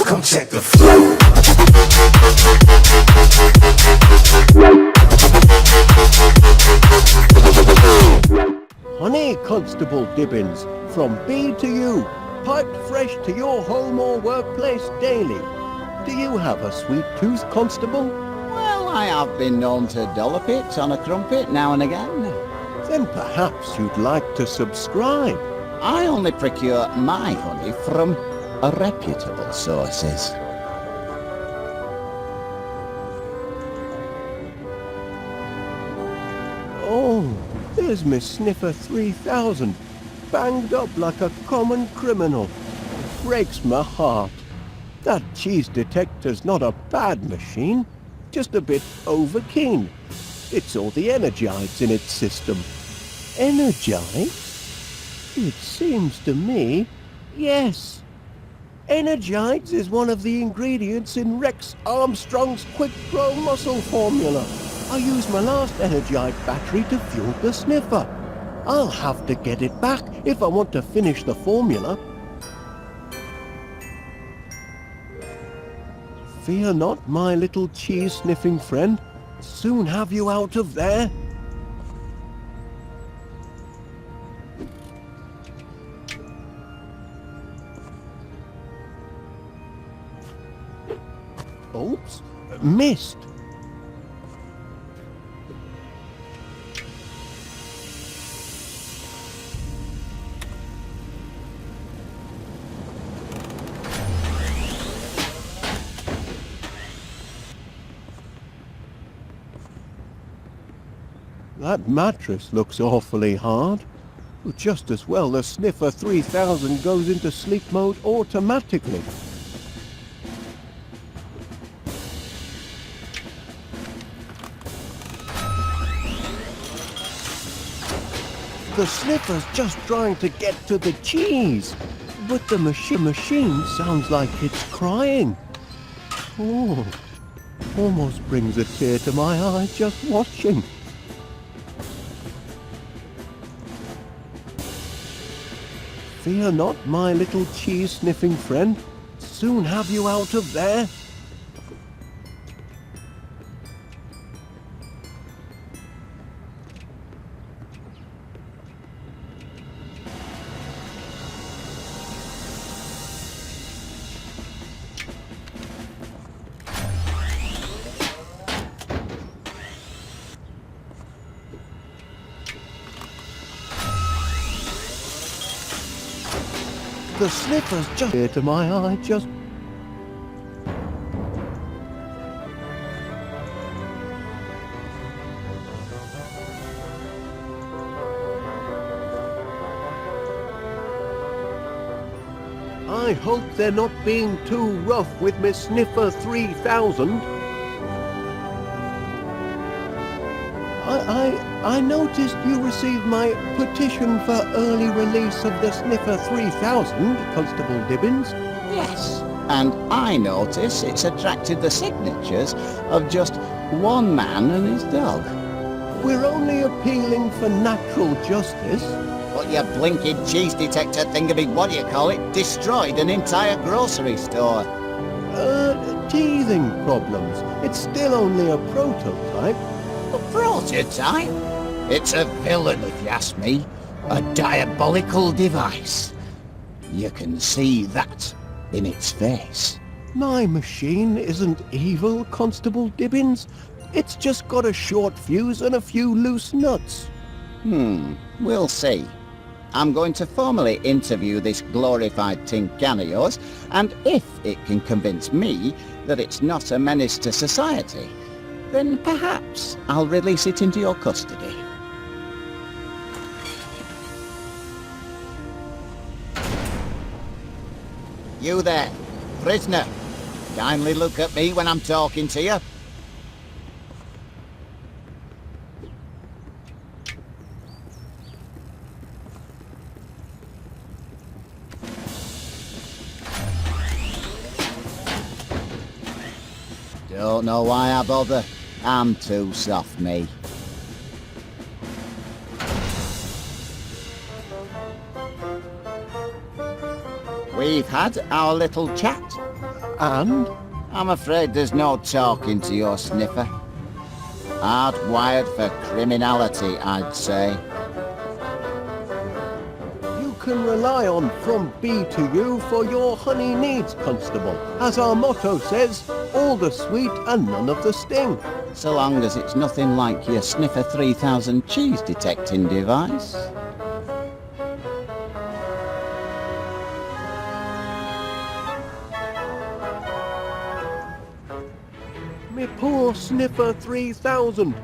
Come check the flow. Honey, Constable Dibbins, from B to U, piped fresh to your home or workplace daily. Do you have a sweet tooth, Constable? Well, I have been known to dollop it on a crumpet now and again. Then perhaps you'd like to subscribe. I only procure my honey from reputable sources. Oh, there's Miss Sniffer 3000, banged up like a common criminal. It breaks my heart. That cheese detector's not a bad machine, just a bit overkeen. It's all the energites in its system. Energites? It seems to me, yes. Energites is one of the ingredients in Rex Armstrong's Quick Grow Muscle formula. I used my last Energite battery to fuel the sniffer. I'll have to get it back if I want to finish the formula. Fear not, my little cheese-sniffing friend. Soon have you out of there. Oops, missed. That mattress looks awfully hard. Just as well the Sniffer 3000 goes into sleep mode automatically. The Sniffer's just trying to get to the cheese, but the machine sounds like it's crying. Oh, almost brings a tear to my eye just watching. Fear not, my little cheese-sniffing friend. Soon have you out of there. The Sniffer's just here to my eye, just... I hope they're not being too rough with Miss Sniffer 3000. I noticed you received my petition for early release of the Sniffer 3000, Constable Dibbins. Yes, and I notice it's attracted the signatures of just one man and his dog. We're only appealing for natural justice. But your blinking cheese detector thingamy, what do you call it, destroyed an entire grocery store. Teething problems. It's still only a prototype. A prototype? It's a villain, if you ask me. A diabolical device. You can see that in its face. My machine isn't evil, Constable Dibbins. It's just got a short fuse and a few loose nuts. We'll see. I'm going to formally interview this glorified tin can of yours, and if it can convince me that it's not a menace to society, then perhaps I'll release it into your custody. You there, prisoner. Kindly look at me when I'm talking to you. Don't know why I bother. I'm too soft, me. We've had our little chat. And? I'm afraid there's no talking to your sniffer. Hardwired for criminality, I'd say. You can rely on From B to U for your honey needs, Constable. As our motto says, all the sweet and none of the sting. So long as it's nothing like your Sniffer 3000 cheese detecting device. Me poor Sniffer 3000.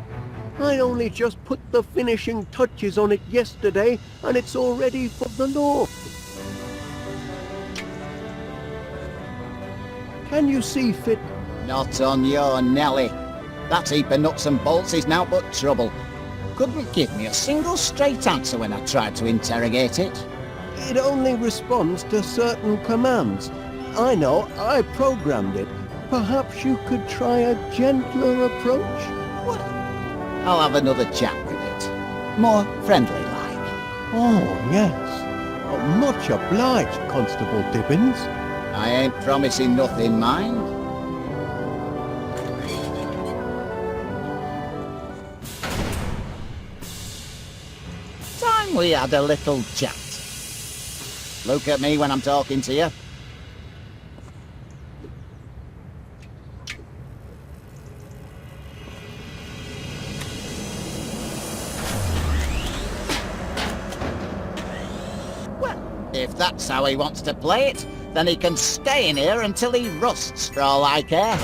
I only just put the finishing touches on it yesterday and it's already for the law. Can you see fit? Not on your Nelly. That heap of nuts and bolts is now but trouble. Couldn't give me a single straight answer when I tried to interrogate it. It only responds to certain commands. I know, I programmed it. Perhaps you could try a gentler approach? What? I'll have another chat with it. More friendly-like. Oh, yes. Oh, much obliged, Constable Dibbins. I ain't promising nothing, mind. Time we had a little chat. Look at me when I'm talking to you. If that's how he wants to play it, then he can stay in here until he rusts, for all I care.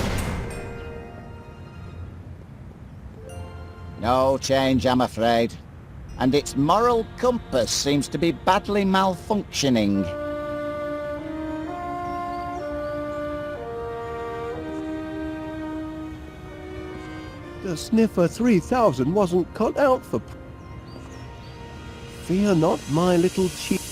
No change, I'm afraid. And its moral compass seems to be badly malfunctioning. The Sniffer 3000 wasn't cut out for... Fear not, my little chief.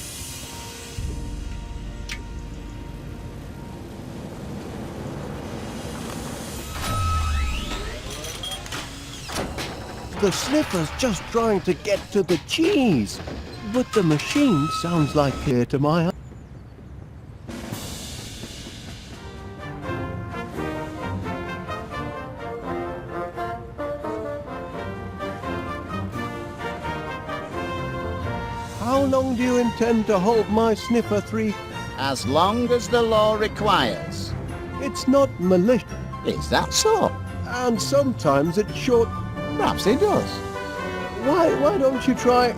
The Sniffer's just trying to get to the cheese, but the machine sounds like here to my... How long do you intend to hold my Sniffer 3? As long as the law requires. It's not malicious, Is that so? and sometimes it's short... Perhaps it does. Why don't you try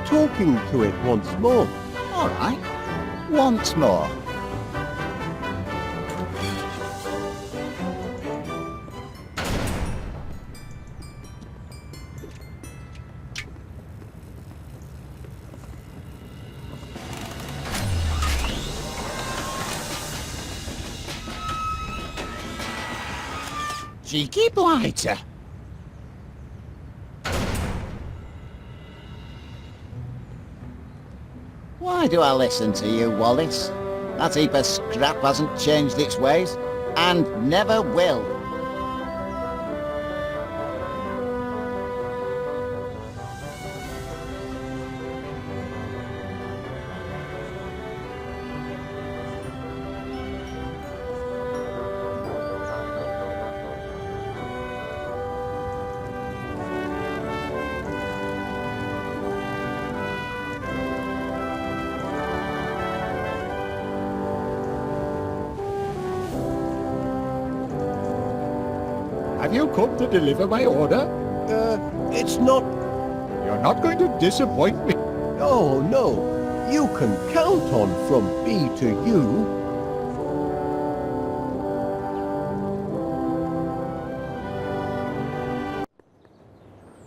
talking to it once more? All right. Once more. Cheeky blighter. Why do I listen to you, Wallace? That heap of scrap hasn't changed its ways, and never will. Have you come to deliver my order? It's not... You're not going to disappoint me. Oh, no. You can count on From B to U.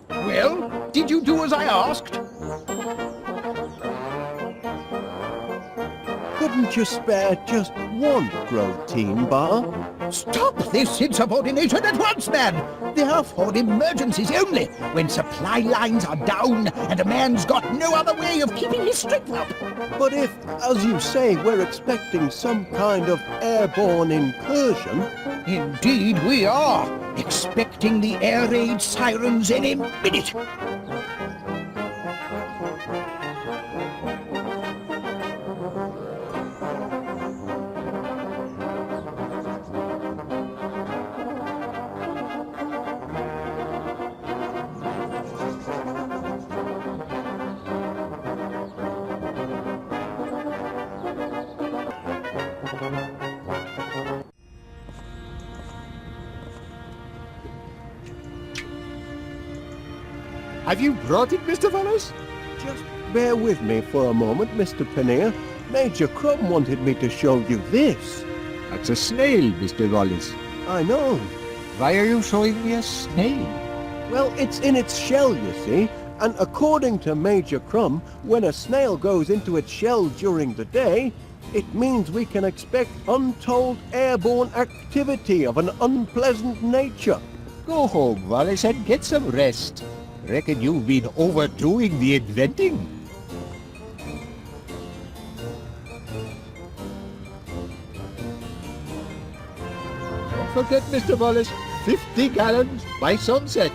Well, did you do as I asked? Couldn't you spare just one protein bar? Stop this insubordination at once, man! They are for emergencies only, when supply lines are down and a man's got no other way of keeping his strength up. But if, as you say, we're expecting some kind of airborne incursion... Indeed we are, expecting the air raid sirens any minute. Have you brought it, Mr. Wallace? Just bear with me for a moment, Mr. Pannier. Major Crumb wanted me to show you this. That's a snail, Mr. Wallace. I know. Why are you showing me a snail? Well, it's in its shell, you see. And according to Major Crumb, when a snail goes into its shell during the day, it means we can expect untold airborne activity of an unpleasant nature. Go home, Wallace, and get some rest. Reckon you've been overdoing the inventing. Don't forget, Mr. Wallace, 50 gallons by sunset.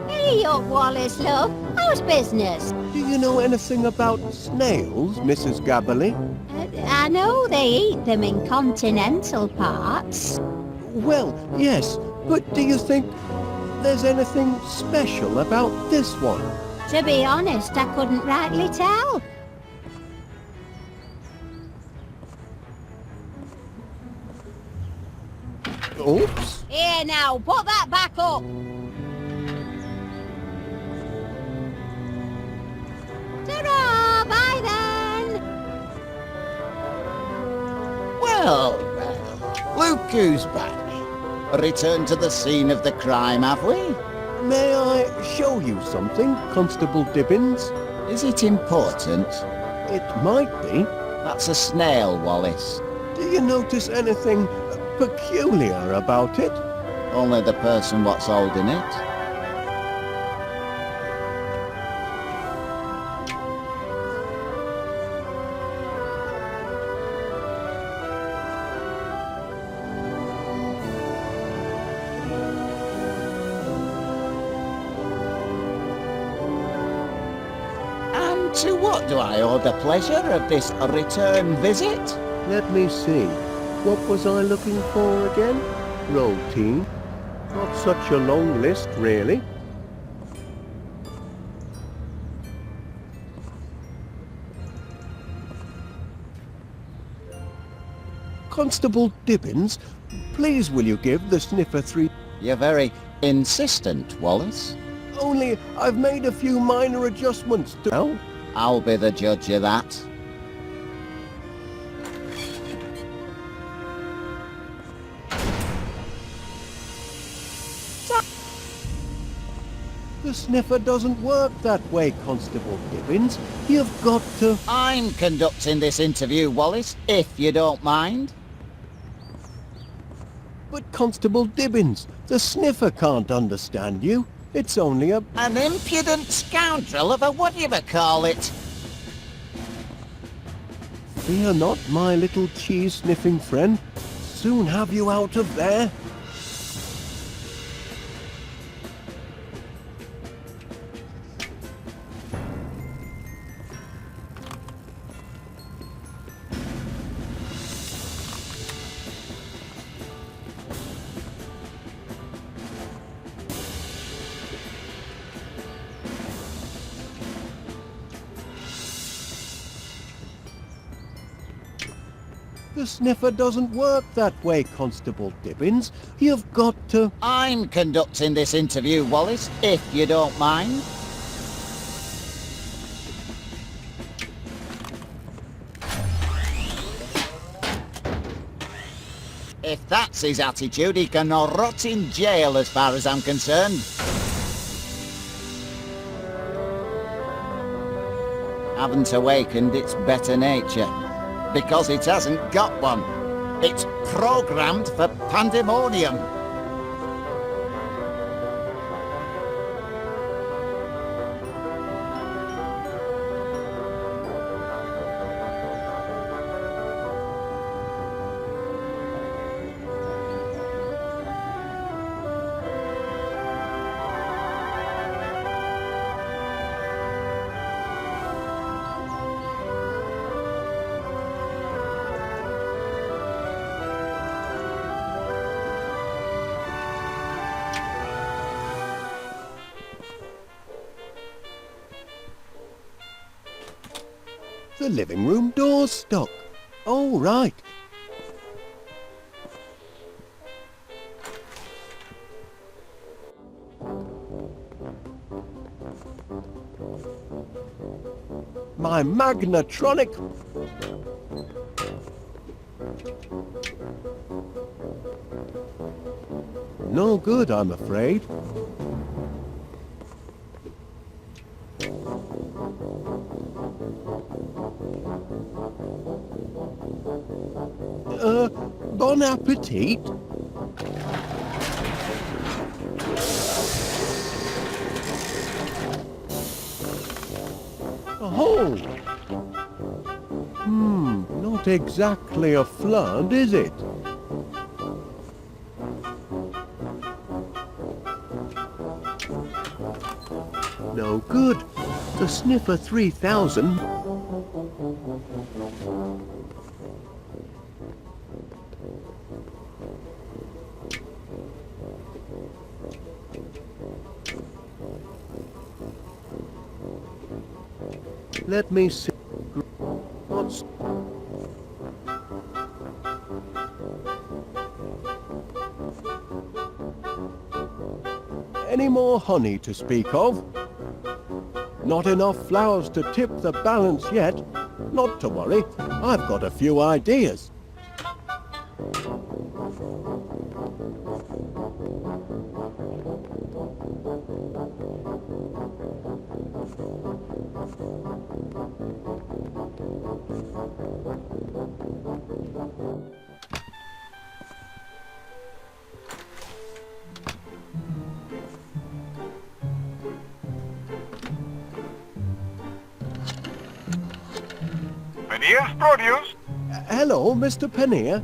Hey up, Wallace, love. How's business? Do you know anything about snails, Mrs. Gabberly? I know they eat them in continental parts. Well, yes, but do you think there's anything special about this one? To be honest, I couldn't rightly tell. Oops. Here now, put that back up. Ta-ra! Bye then! Well, well, look who's back. Returned to the scene of the crime, have we? May I show you something, Constable Dibbins? Is it important? It might be. That's a snail, Wallace. Do you notice anything peculiar about it? Only the person what's holding it. And to what do I owe the pleasure of this return visit? Let me see. What was I looking for again? Routine. Not such a long list, really. Constable Dibbins, please will you give the sniffer 3... You're very insistent, Wallace. Only I've made a few minor adjustments to... Well, I'll be the judge of that. the sniffer doesn't work that way, Constable Dibbins. You've got to... I'm conducting this interview, Wallace, if you don't mind. But Constable Dibbins, the sniffer can't understand you. It's only a... An impudent scoundrel of a what-do-you-call-it. Fear not, my little cheese-sniffing friend. Soon have you out of there. The sniffer doesn't work that way, Constable Dibbins. You've got to... I'm conducting this interview, Wallace, if you don't mind. If that's his attitude, he can rot in jail as far as I'm concerned. Haven't awakened its better nature. Because it hasn't got one. It's programmed for pandemonium. The living room door's stuck. Oh, right. My magnetronic. No good, I'm afraid. Bon appetit. Oh! Not exactly a flood, is it? No good. The Sniffer 3000... Let me see. What's... Any more honey to speak of? Not enough flowers to tip the balance yet. Not to worry, I've got a few ideas. Panier's produce? Hello, Mr. Pannier.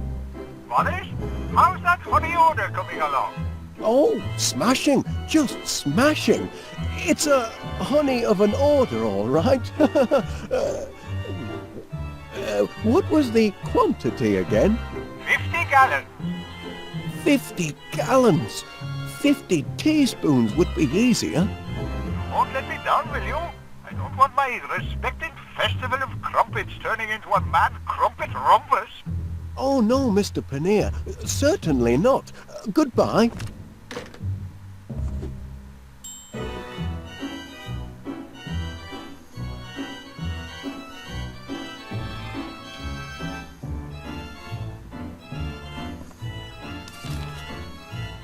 Wallace? How's that honey order coming along? Oh, smashing, just smashing. It's a honey of an order, all right. What was the quantity again? 50 gallons. 50 gallons. 50 teaspoons would be easier. You won't let me down, will you? I don't want my respected festival of crumpets turning into a mad crumpet rumpus. Oh, no, Mr. Pannier. Certainly not. Goodbye.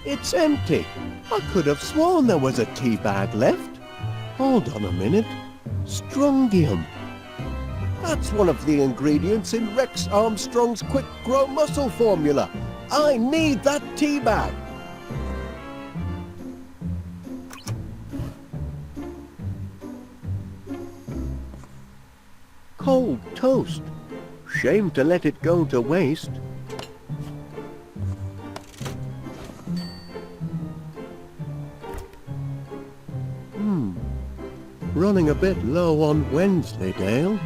It's empty. I could have sworn there was a tea bag left. Hold on a minute. Strongium. That's one of the ingredients in Rex Armstrong's Quick Grow Muscle formula. I need that tea bag. Cold toast. Shame to let it go to waste. Running a bit low on Wensleydale.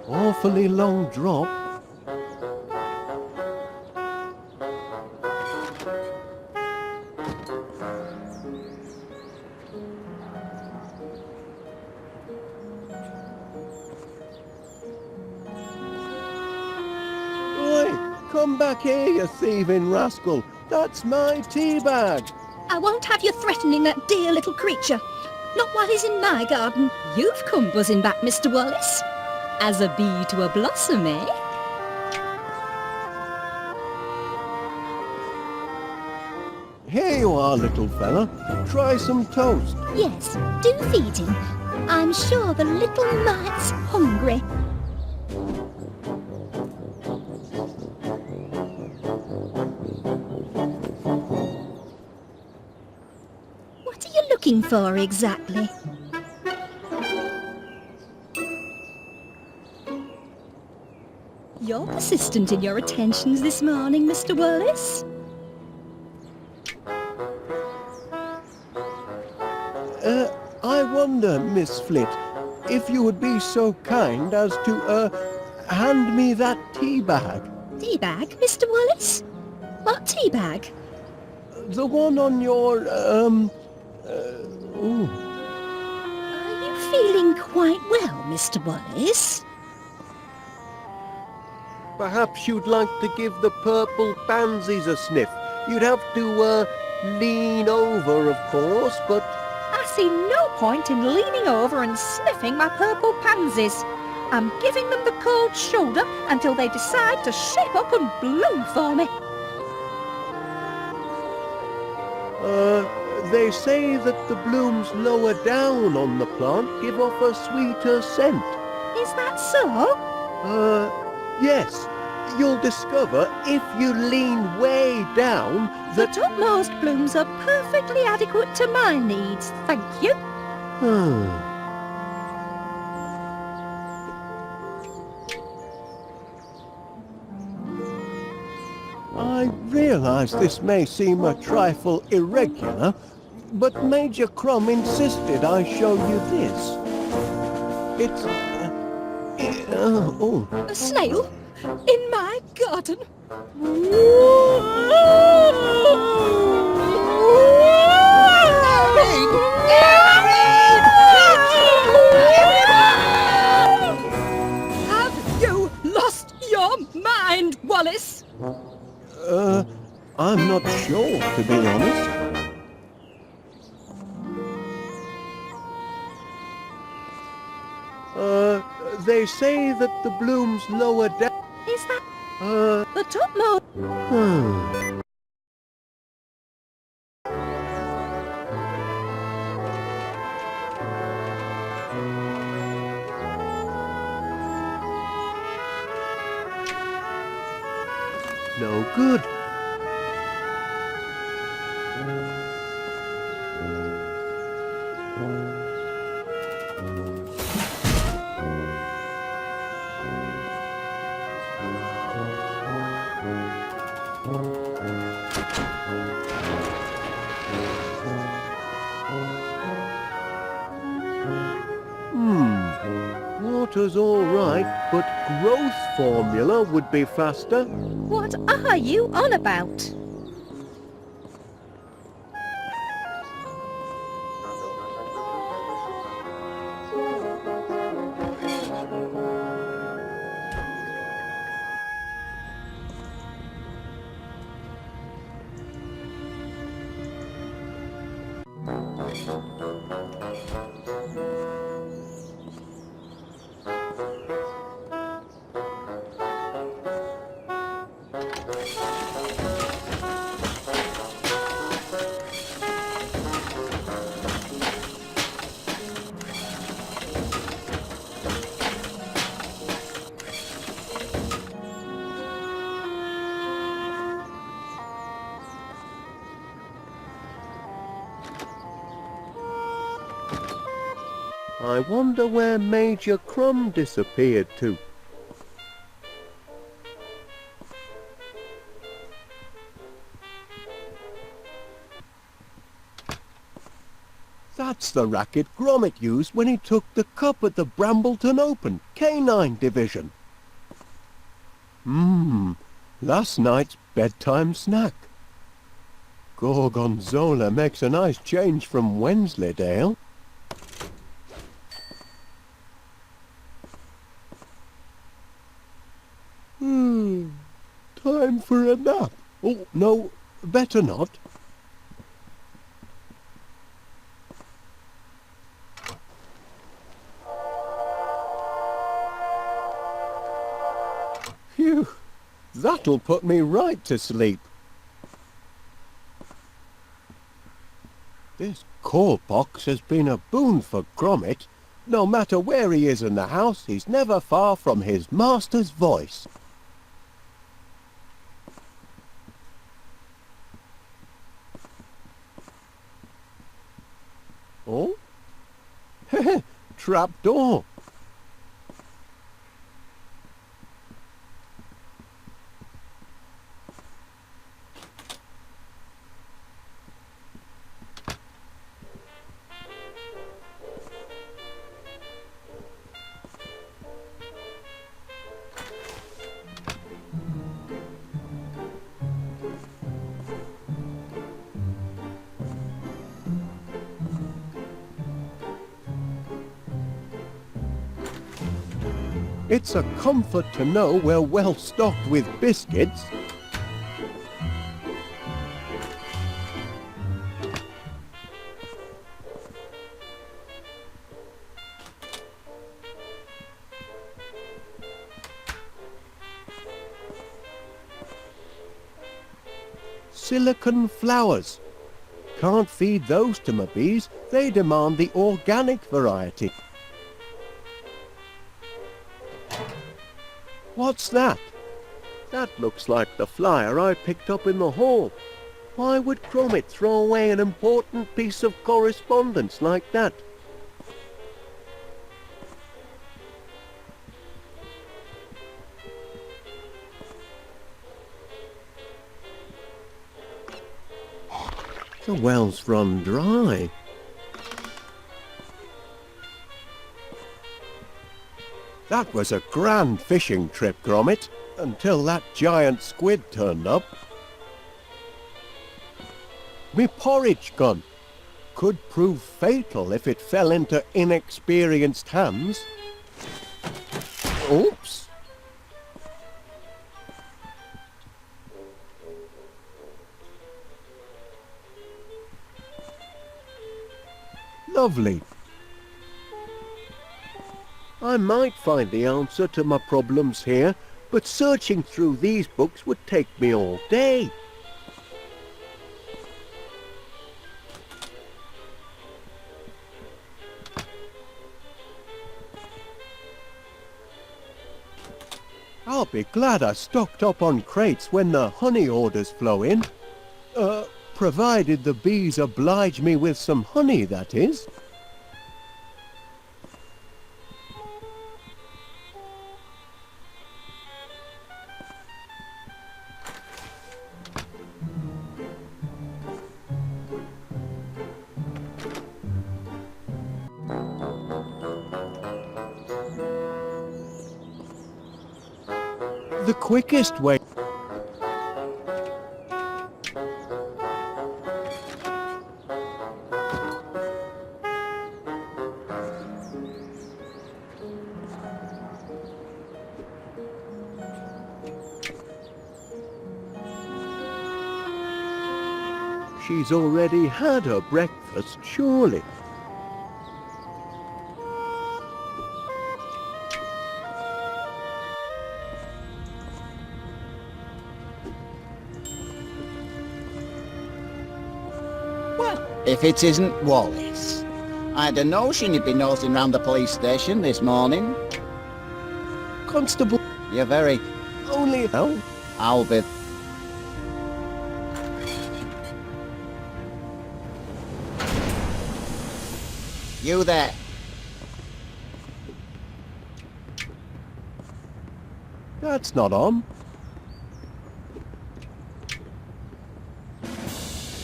Awfully long drop. Come back here, you thieving rascal. That's my tea bag. I won't have you threatening that dear little creature. Not while he's in my garden. You've come buzzing back, Mr. Wallace. As a bee to a blossom, eh? Here you are, little fella. Try some toast. Yes, do feed him. I'm sure the little mite's hungry. What are you looking for exactly? You're persistent in your attentions this morning, Mr. Wallace. I wonder, Miss Flit, if you would be so kind as to, hand me that tea bag. Tea bag, Mr. Wallace? What tea bag? The one on your, ooh. Are you feeling quite well, Mr. Wallace? Perhaps you'd like to give the purple pansies a sniff. You'd have to, lean over, of course, but... I see no point in leaning over and sniffing my purple pansies. I'm giving them the cold shoulder until they decide to shape up and bloom for me. They say that the blooms lower down on the plant give off a sweeter scent. Is that so? Yes. You'll discover if you lean way down The that... topmost blooms are perfectly adequate to my needs, thank you. I realise this may seem a trifle irregular, but Major Crumb insisted I show you this. It's... oh. A snail? In my garden? Have you lost your mind, Wallace? I'm not sure, to be honest. They say that the blooms lower down... Is that the topmost? No good. Water's all right, but growth formula would be faster. What are you on about? I wonder where Major Crumb disappeared to. That's the racket Gromit used when he took the cup at the Brambleton Open, Canine Division. Last night's bedtime snack. Gorgonzola makes a nice change from Wensleydale. Time for a nap. Oh, no, better not. Phew, that'll put me right to sleep. This call box has been a boon for Gromit. No matter where he is in the house, he's never far from his master's voice. Oh? Trap door. It's a comfort to know we're well stocked with biscuits. Silicon flowers. Can't feed those to my bees. They demand the organic variety. What's that? That looks like the flyer I picked up in the hall. Why would Gromit throw away an important piece of correspondence like that? The well's run dry. That was a grand fishing trip, Gromit, until that giant squid turned up. Me porridge gun could prove fatal if it fell into inexperienced hands. Oops. Lovely. I might find the answer to my problems here, but searching through these books would take me all day. I'll be glad I stocked up on crates when the honey orders flow in. Provided the bees oblige me with some honey, that is. The quickest way. She's already had her breakfast, surely. If it isn't Wallace. I'd a notion he'd be nosing round the police station this morning. Constable, You're very... only how? I'll be... You there. That's not on.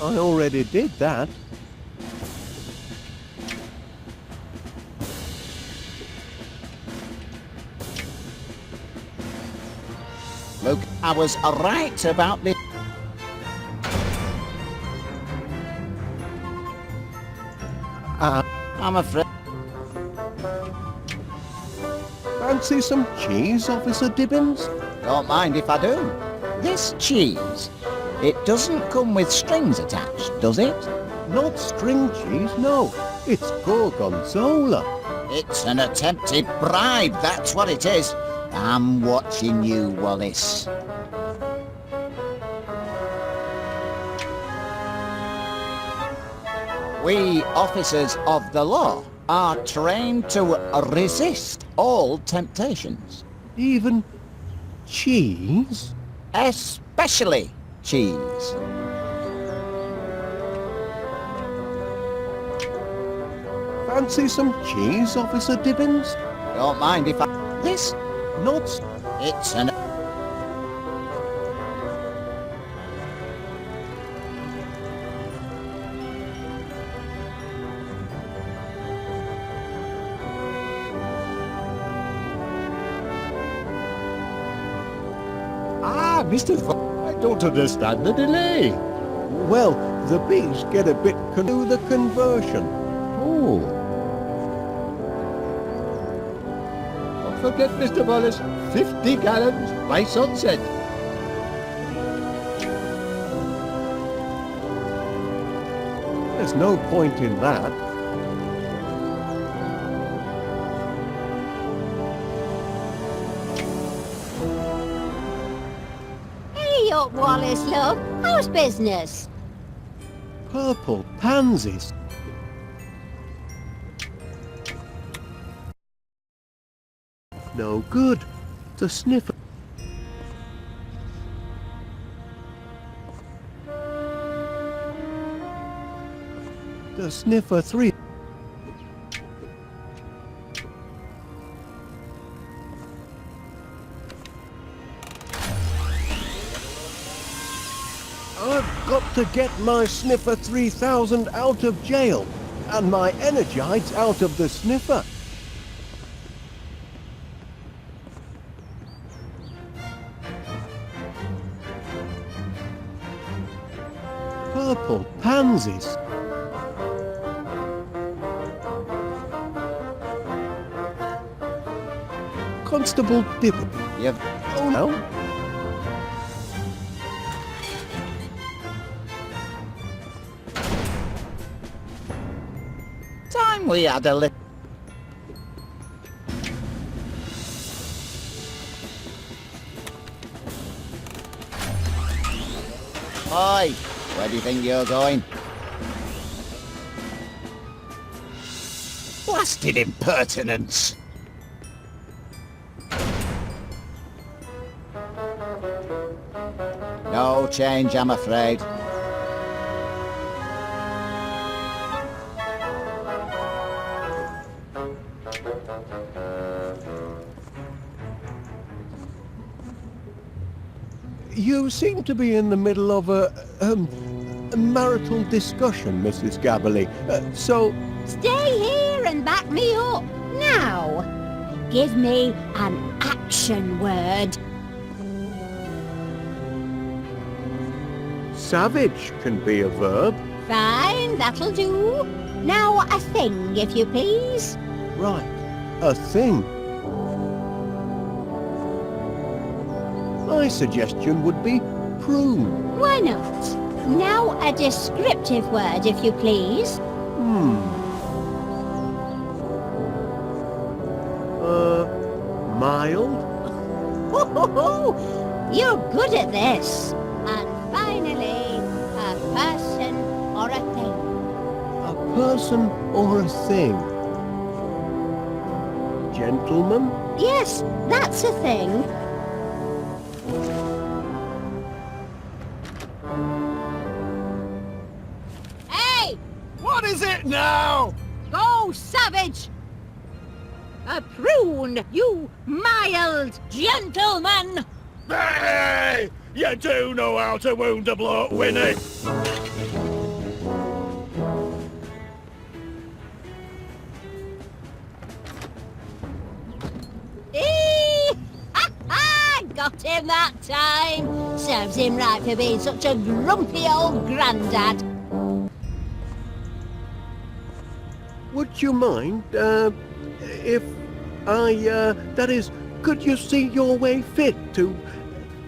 I already did that. Look, I was right about this. I'm afraid... Fancy some cheese, Officer Dibbins? Don't mind if I do. This cheese, it doesn't come with strings attached, does it? Not string cheese, no. It's gorgonzola. It's an attempted bribe, that's what it is. I'm watching you, Wallace. We officers of the law are trained to resist all temptations. Even cheese? Especially cheese. Fancy some cheese, Officer Dibbins? Don't mind if I... This, Not... it's an... Mr. I don't understand the delay. Well, the bees get a bit do the conversion. Oh. forget, Mr. Wallace, 50 gallons by sunset. There's no point in that. Hey up, Wallace, love. How's business? Purple pansies. No good. The sniffer. The sniffer 3. I've got to get my sniffer 3000 out of jail and my energites out of the sniffer. Purple pansies. Constable Dibble. You've... Oh no. Time we had a little... Oi! Where do you think you're going? Blasted impertinence! No change, I'm afraid. You seem to be in the middle of a marital discussion, Mrs. Gabberley. So, Stay here and back me up. Now, give me an action word. savage can be a verb. Fine, that'll do. Now a thing, if you please. Right, a thing. My suggestion would be prune. Why not? Now a descriptive word, if you please. Mild? You're good at this. And finally, a person or a thing. A person or a thing? Gentleman? Yes, that's a thing. Hey! What is it now? Go, savage! A prune, you mild gentleman! Hey! You do know how to wound a bloke, Winnie. Got him that time. Serves him right for being such a grumpy old grandad. Would you mind, if I, that is, could you see your way fit to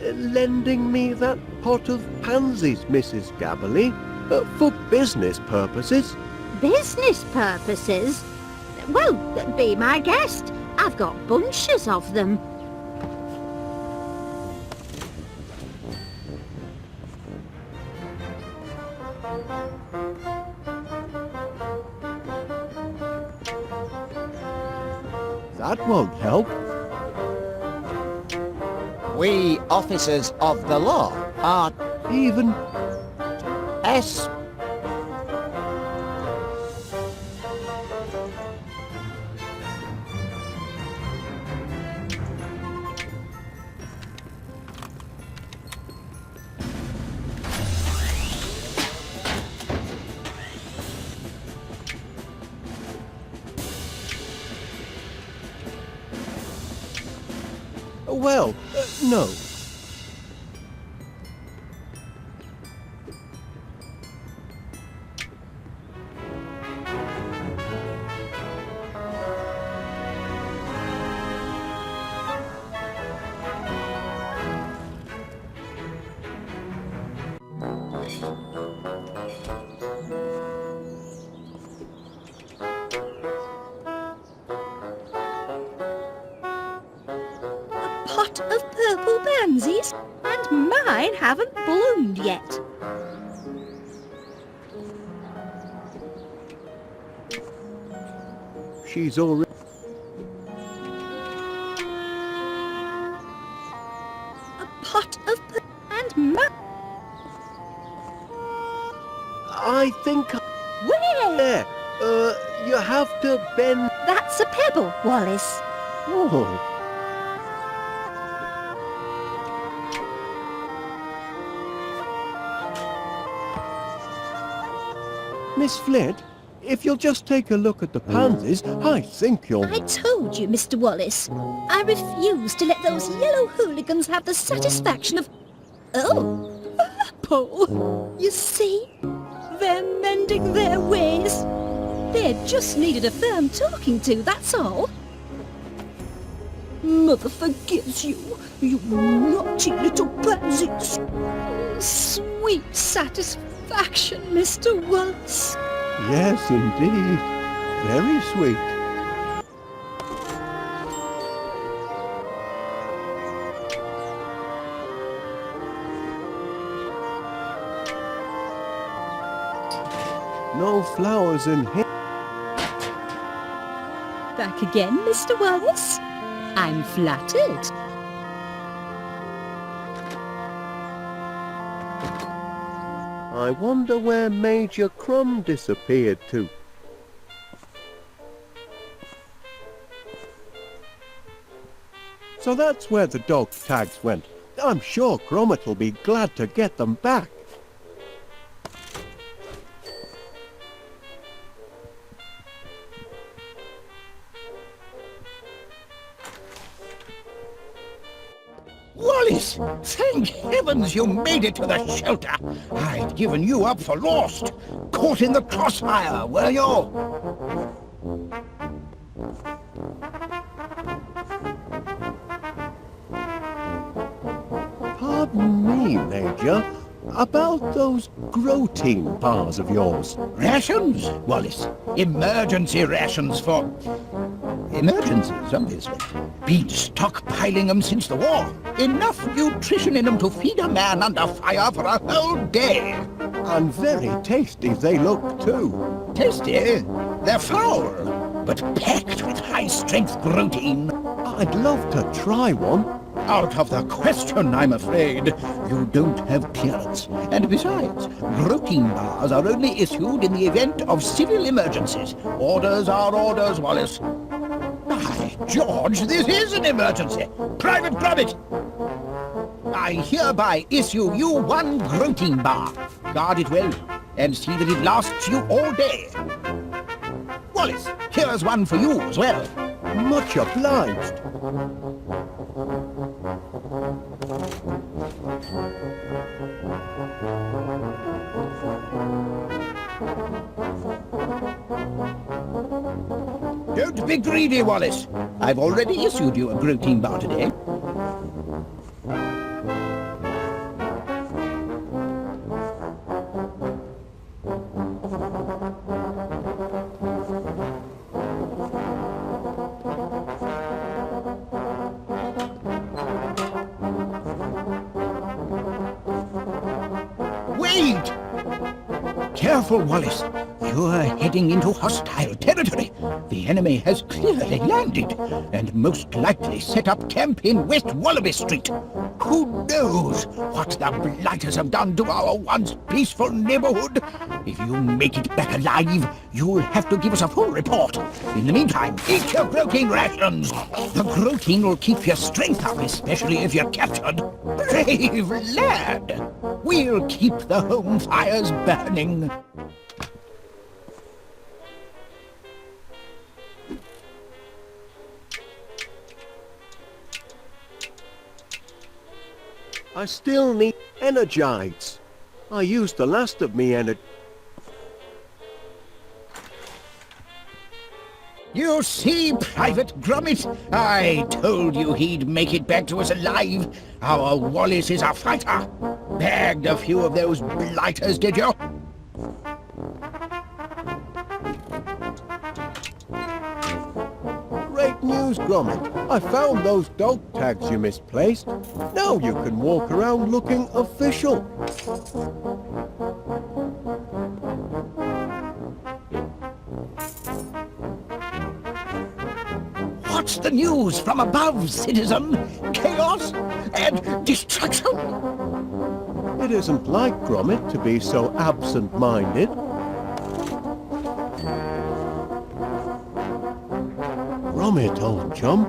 lending me that pot of pansies, Mrs. Gabberley, for business purposes? Business purposes? Well, be my guest. I've got bunches of them. That won't help. We officers of the law are Even S. well, no. pot of purple pansies? And mine haven't bloomed yet. She's already... A pot of And mine... I think... Where? There. You have to bend... That's a pebble, Wallace. Oh. Miss Flint, if you'll just take a look at the pansies, I think you'll... I told you, Mr. Wallace. I refuse to let those yellow hooligans have the satisfaction of... Oh, apple. You see? They're mending their ways. They just needed a firm talking to, that's all. Mother forgives you, you naughty little pansies. Sweet satisfaction, Mr. Wallace. Yes, indeed. Very sweet. No flowers in here. Back again, Mr. Wallace? I'm flattered. I wonder where Major Crumb disappeared to. So that's where the dog tags went. I'm sure Gromit will be glad to get them back. Wallace! Thank heavens you made it to the shelter! I'd given you up for lost! Caught in the crossfire, were you? Pardon me, Major. About those protein bars of yours. Rations, Wallace. Emergency rations for... emergencies, obviously. Been stockpiling them since the war. Enough nutrition in them to feed a man under fire for a whole day. And very tasty they look, too. Tasty? They're foul, but packed with high-strength protein. I'd love to try one. Out of the question, I'm afraid. You don't have clearance. And besides, protein bars are only issued in the event of civil emergencies. Orders are orders, Wallace. By George, this is an emergency! Private Gromit! I hereby issue you one protein bar. Guard it well, and see that it lasts you all day. Wallace, here's one for you as well. Much obliged. Don't be greedy, Wallace. I've already issued you a protein bar today. Wait! Careful, Wallace. You're heading into hostile territory. The enemy has clearly landed, and most likely set up camp in West Wallaby Street. Who knows what the Blighters have done to our once peaceful neighborhood? If you make it back alive, you'll have to give us a full report. In the meantime, eat your protein rations. The protein will keep your strength up, especially if you're captured. Brave lad! We'll keep the home fires burning. I still need energites. I used the last of me energy. You see, Private Gromit, I told you he'd make it back to us alive. Our Wallace is a fighter. Bagged a few of those blighters, did you? Great news news, Gromit. I found those dog tags you misplaced. Now you can walk around looking official. What's the news from above, citizen? Chaos and destruction? It isn't like Gromit to be so absent-minded. Gromit, old chum,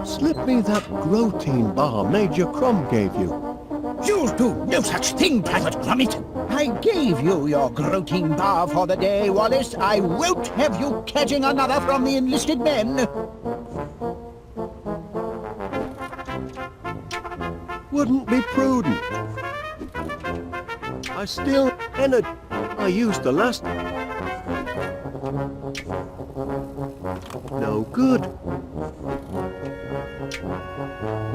slip me that protein bar Major Crumb gave you. You'll do no such thing, Private Gromit. I gave you your protein bar for the day, Wallace. I won't have you catching another from the enlisted men. Wouldn't be prudent. I still energy. I used the last. No good.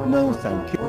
No, thank you.